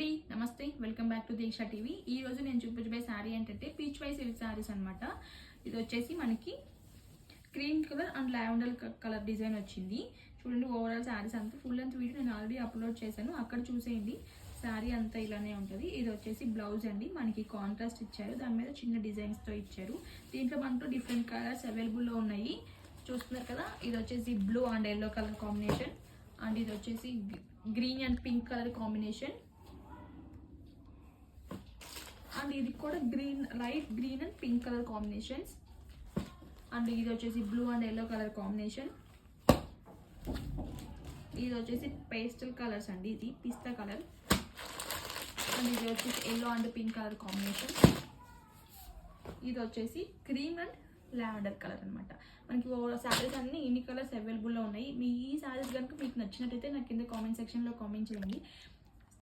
అండి, నమస్తే, welcome back to Deeksha TV. ఈ రోజు నేను చూపించబోయే శారీ ఏంటంటే పీచ్ వై సిల్క్ శారీస్ అనమాట. ఇది వచ్చేసి మనకి cream colour and lavender colour design వచ్చింది. చూడండి, ఓవరాల్ శారీస్ అంతా ఫుల్ లెంత్ వీడియో నేను ఆల్రెడీ అప్లోడ్ చేశాను, అక్కడ చూసేయండి. శారీ అంతా ఇలానే ఉంటుంది. ఇది వచ్చేసి బ్లౌజ్ అండి, మనకి కాంట్రాస్ట్ ఇచ్చారు, దాని మీద చిన్న డిజైన్స్తో ఇచ్చారు. దీంట్లో మనకు డిఫరెంట్ కలర్స్ అవైలబుల్లో ఉన్నాయి, చూస్తున్నారు కదా. ఇది వచ్చేసి blue and yellow colour combination, and ఇది వచ్చేసి green and pink colour combination, and ఇది కూడా green, light green and pink colour combinations, and ఇది వచ్చేసి blue and yellow colour combination. ఇది వచ్చేసి పేస్టల్ కలర్స్ అండి, ఇది పిస్తా కలర్, అండ్ ఇది వచ్చేసి yellow and pink colour combination. ఇది వచ్చేసి క్రీమ్ అండ్ లావెండర్ కలర్ అనమాట. మనకి శారీస్ అన్ని ఇన్ని కలర్స్ అవైలబుల్లో ఉన్నాయి. మీ ఈ శారీస్ కనుక మీకు నచ్చినట్టయితే నాకు కింద కామెంట్ సెక్షన్లో కామెంట్ చేయండి.